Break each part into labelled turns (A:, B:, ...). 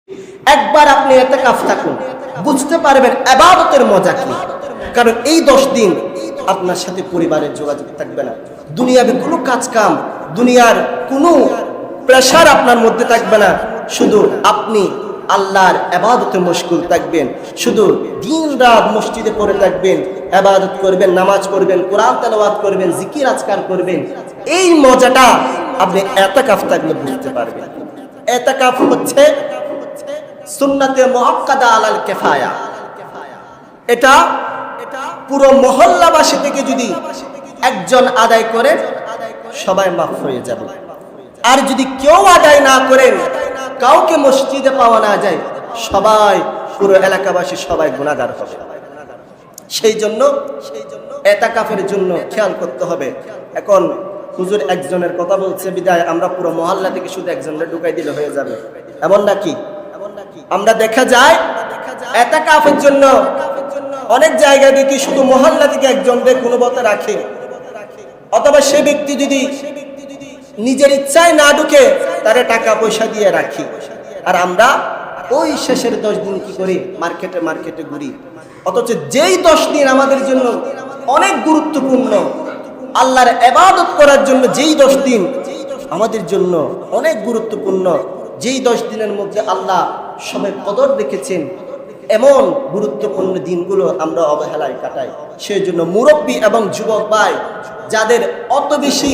A: একবার আপনি ইতিকাফ থাকুন, বুঝতে পারবেন ইবাদতের মজা কি। কারণ এই 10 দিন আপনার সাথে পরিবারের যোগাযোগ থাকবে না, দুনিয়াবি কোনো কাজ কাম, দুনিয়ার কোনো প্রেশার আপনার মধ্যে থাকবে না। শুধু আপনি আল্লাহর ইবাদতে মশগুল থাকবেন, শুধু দিন রাত মসজিদে পড়ে থাকবেন, ইবাদত করবেন, নামাজ পড়বেন, কোরআন তেলাওয়াত করবেন, জিকির আজকার করবেন। এই মজাটা আপনি ইতিকাফ থাকলে বুঝতে পারবেন। ইতিকাফ হচ্ছে সুন্নাতে মুআক্কাদা আলাল কিফায়া। এটা পুরো মহল্লাবাসী থেকে যদি একজন আদায় করে সবাই মাফ হয়ে যাবে। আর যদি কেউ আদায় না করেন, কাউকে মসজিদে পাওয়া না যায়, সবাই পুরো এলাকাবাসী সবাই গুনাহগার হবে। সেই জন্য ইতিকাফের জন্য খেয়াল করতে হবে। এখন হুজুর একজনের কথা বলছে বিদায় আমরা পুরো মহল্লা থেকে শুধু একজনের ঢুকাই দিলে হয়ে যাবে, এমন নাকি? আমরা দেখা যায় ইতিকাফের জন্য অনেক জায়গায় দেখি শুধু মহল্লা থেকে একজনদের কোনো মতে রাখে, অথবা সে ব্যক্তি যদি নিজের ইচ্ছায় না ঢুকে তারে টাকা পয়সা দিয়ে রাখি। আর আমরা ওই শেষের 10 দিন কি করি, মার্কেটে মার্কেটে ঘুরি। অথচ যেই 10 দিন আমাদের জন্য অনেক গুরুত্বপূর্ণ, আল্লাহর ইবাদত করার জন্য যেই 10 দিন আমাদের জন্য অনেক গুরুত্বপূর্ণ, যেই 10 দিনের মধ্যে আল্লাহ সবাই কদর রেখেছেন, এমন গুরুত্বপূর্ণ দিনগুলো আমরা অবহেলায় কাটাই। সেই জন্য মুরব্বী এবং যুবক ভাই যাদের অত বেশি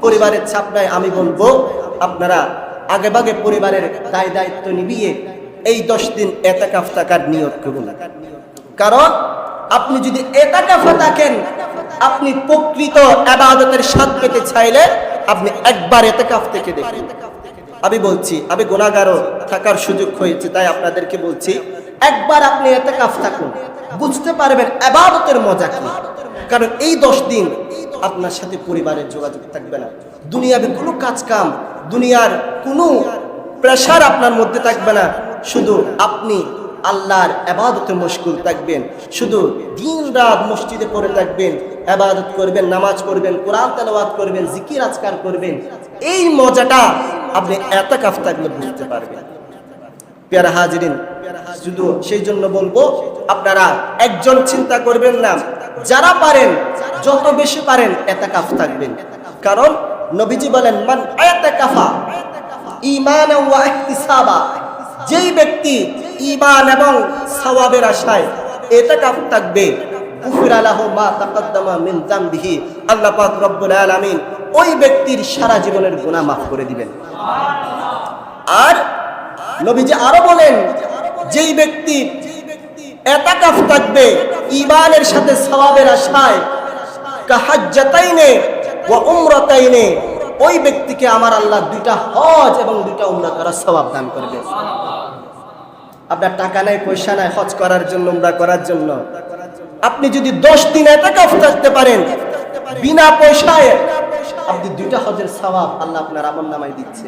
A: পরিবারের চাপ নাই, আমি বলবো আপনারা আগেভাগে পরিবারের দায়িত্ব নিবিয়ে এই 10 দিন ইতিকাফ থাকার নিয়ত করুন। কারণ আপনি যদি ইতিকাফে থাকেন, আপনি প্রকৃত ইবাদতের স্বাদ পেতে চাইলে আপনি একবার ইতিকাফ থেকে দেখুন। আমি বলছি, আমি গুনাহগারও থাকার সুযোগ হয়েছে, তাই আপনাদেরকে বলছি একবার আপনি ইতিকাফ থাকুন, বুঝতে পারবেন ইবাদতের মজা কি। কারণ এই 10 দিন আপনার সাথে পরিবারের যোগাযোগ থাকবে না, দুনিয়াবি কোনো কাজ কাম, দুনিয়ার কোনো প্রেশার আপনার মধ্যে থাকবে না। শুধু আপনি আল্লাহর ইবাদতে মশগুল থাকবেন, শুধু দিন রাত মসজিদে পড়ে থাকবেন, ইবাদত করবেন, নামাজ পড়বেন, কোরআন তেলাওয়াত করবেন, জিকির আজকার করবেন। এই মজাটা আপনি ইতিকাফ থাকলে বুঝতে পারবেন। প্যারা হাজিরিন, শুধু সেই জন্য বলবো আপনারা একজন চিন্তা করবেন না, যারা পারেন যত বেশি পারেন ইতিকাফ থাকবেন। কারণ নবীজি বলেন মান ইতিকাফা ঈমানান ওয়া ইহতিসাবা, যেই ব্যক্তি ঈমান এবং সওয়াবের আশায় ইতিকাফ থাকবে, গুফিরা লাহু মা তাকাদ্দামা মিন যামবিহি, আল্লাহ পাক রব্বুল আলামিন ওই ব্যক্তির সারা জীবনের গুনাহ মাফ করে দিবেন। আর নবীজি আরো বলেন, যেই ব্যক্তি ইতিকাফ থাকবে ঈমানের সাথে সওয়াবের আশায়, কাহাজ্জাতাইনে ওয়া উমরাতাইনে, ওই ব্যক্তিকে আমার আল্লাহ 2টা হজ এবং 2টা উমরা করার সওয়াব দান করবে। আপনার টাকা নাই, পয়সা নাই হজ করার জন্য, উমরা করার জন্য, আপনি যদি 10 দিন ইতিকাফ থাকতে পারেন বিনা পয়সায়, আপনি 2টা হজের সওয়াব আল্লাহ আপনার আমলনামায় দিচ্ছে,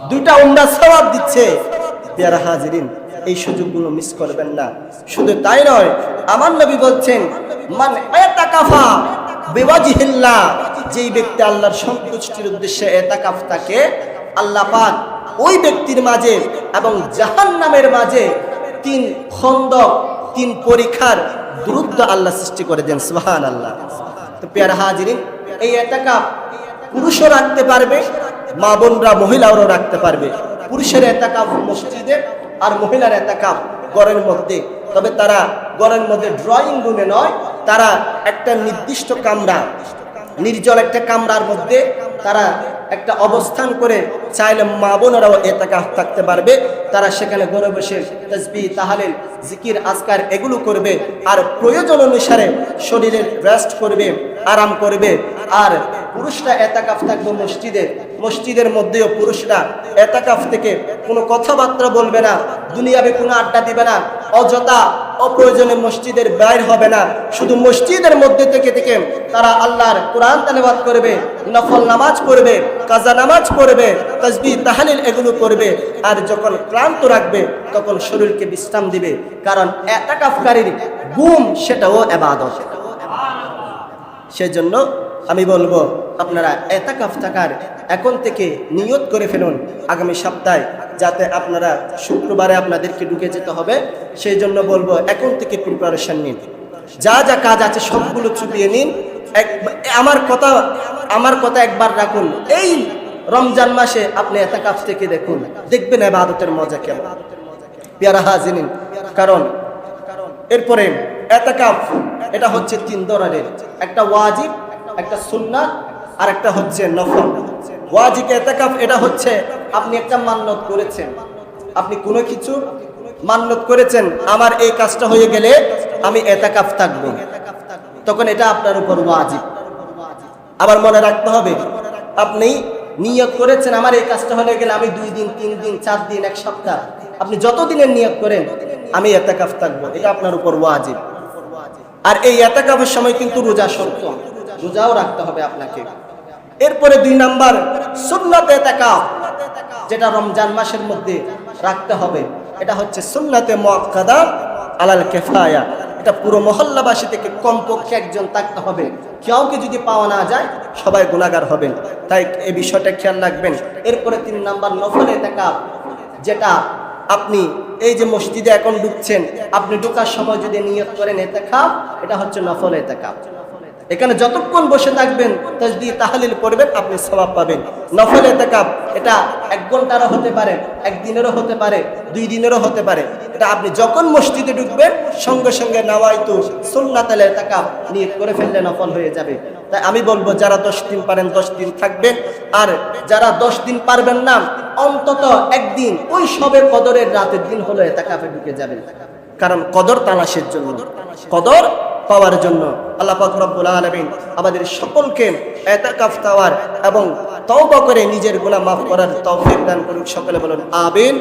A: 2টা উমরার সওয়াব দিচ্ছে। প্যারা হাজিরিন, এই সুযোগগুলো মিস করবেন না। শুধু তাই নয়, আমার নবী বলছেন মান ইতিকাফা বিওয়াজহিল্লাহ, যেই ব্যক্তি আল্লাহর সন্তুষ্টির উদ্দেশ্যে ইতিকাফ থাকে, আল্লাহ পাক ওই ব্যক্তির মাঝে এবং জাহান্নামের মাঝে 3 খন্দক, 3 পরীক্ষার দূরত্ব আল্লাহ সৃষ্টি করে দেন। সুবহানাল্লাহ। তো প্যারা হাজিরিন, এই ইতিকাফ পুরুষও রাখতে পারবে, মা বোনরা মহিলারাও রাখতে পারবে। পুরুষের ইতিকাফ মসজিদে আর মহিলার ইতিকাফ ঘরের মধ্যে। তবে তারা ঘরের মধ্যে ড্রয়িং রুমে নয়, তারা একটা নির্দিষ্ট কামরা, নির্জল একটা কামরার মধ্যে তারা একটা অবস্থান করে চাইলে মা বোনেরাও ইতিকাফ থাকতে পারবে। তারা সেখানে ঘরে বসে তাসবিহ, তাহলিল, জিকির, আজকার এগুলো করবে, আর প্রয়োজন অনুসারে শরীরের রেস্ট করবে, আরাম করবে। আর পুরুষরা ইতিকাফ থাকবে মসজিদে, মসজিদের মধ্যেও পুরুষরা ইতিকাফ থেকে কোনো কথাবার্তা বলবে না, দুনিয়াবে কোনো আড্ডা দিবে না, অযথা অপ্রয়োজনে মসজিদের বাইর হবে না। শুধু মসজিদের মধ্যে থেকে থেকে তারা আল্লাহর কোরআন তেলাওয়াত করবে, নফল নামাজ পড়বে, কাজা নামাজ পড়বে, তাসবিহ, তাহলিল এগুলো করবে। আর যখন ক্লান্ত রাখবে তখন শরীরকে বিশ্রাম দিবে। কারণ ইতিকাফকারীর ঘুম সেটাও ইবাদত। সেজন্য আমি বলবো আপনারা এতাকাফ থাকার এখন থেকে নিয়ত করে ফেলুন আগামী সপ্তাহে, যাতে আপনারা শুক্রবারে আপনাদেরকে ঢুকে যেতে হবে। সেই জন্য বলবো এখন থেকে প্রিপারেশন নিন, যা যা কাজ আছে সবগুলো চুপিয়ে নিন। আমার কথা একবার রাখুন, এই রমজান মাসে আপনি এতাকাফ থেকে দেখবেন ইবাদতের মজা কেমন। পেয়ারা হাজিরিন, কারণ এরপরে এতাকাফ এটা হচ্ছে 3 ধরনের, একটা ওয়াজিব, একটা সুন্নাত, আর একটা হচ্ছে নফল। ওয়াজিব এতাকাফ এটা হচ্ছে আপনি একটা মান্নত করেছেন, আপনি কোনো কিছু মান্নত করেছেন, আমার এই কাজটা হয়ে গেলে আমি এতাকাফ থাকবো, তখন এটা আপনার উপর ওয়াজিব। আবার মনে রাখতে হবে, আপনি নিয়ত করেছেন আমার এই কাজটা হয়ে গেলে আমি 2 দিন 3 দিন 4 দিন 1 সপ্তাহ, আপনি যত দিনের নিয়ত করেন আমি এতাকাফ থাকবো, এটা আপনার উপর ওয়াজিব। আর এই এতাকাফের সময় কিন্তু রোজা শর্ত, রোজাও রাখতে হবে আপনাকে। এরপরে 2 নাম্বার সুন্নাত এতাকাফ, যেটা রমজান মাসের মধ্যে রাখতে হবে, এটা হচ্ছে সুন্নাতে মুআক্কাদা আলাল কিফায়া। এটা পুরো মহল্লাবাসী থেকে কমপক্ষে একজন থাকতে হবে, কাউকে যদি পাওয়া না যায় সবাই গুনাহগার হবেন, তাই এই বিষয়টা খেয়াল রাখবেন। এরপরে 3 নাম্বার নফল এতাকাফ, যেটা আপনি এই যে মসজিদে এখন ঢুকছেন, আপনি ঢোকার সময় যদি নিয়ত করেন এতেকাফ, এটা হচ্ছে নফল এতেকাফ। এখানে যতক্ষণ বসে থাকবেন তাসবিহ তাহলিল পড়বেন, আপনি সওয়াব পাবেন। নফল এতেকাফ এটা 1 ঘন্টারও হতে পারে, 1 দিনেরও হতে পারে, 2 দিনেরও হতে পারে। এটা আপনি যখন মসজিদে ঢুকবেন সঙ্গে সঙ্গে নাওয়াইতু সুন্নাতুল এতেকাফ নিয়ত করে ফেললে নফল হয়ে যাবে। তাই আমি বলবো যারা 10 দিন পারেন 10 দিন থাকবেন, আর যারা 10 দিন পারবেন না অন্তত 1 দিন ওই সবে কদরের রাতের দিন হলো এতেকাফে ঢুকে যাবেন, কারণ কদর তালাশের জন্য, কদর পাওয়ার জন্য। আল্লাহ পাক রব্বুল আলামিন আমাদের সকলকে এতেকাফ পাওয়ার এবং তওবা করে নিজের গুনাহ মাফ করার তৌফিক দান করুক। সকলে বলুন আমিন।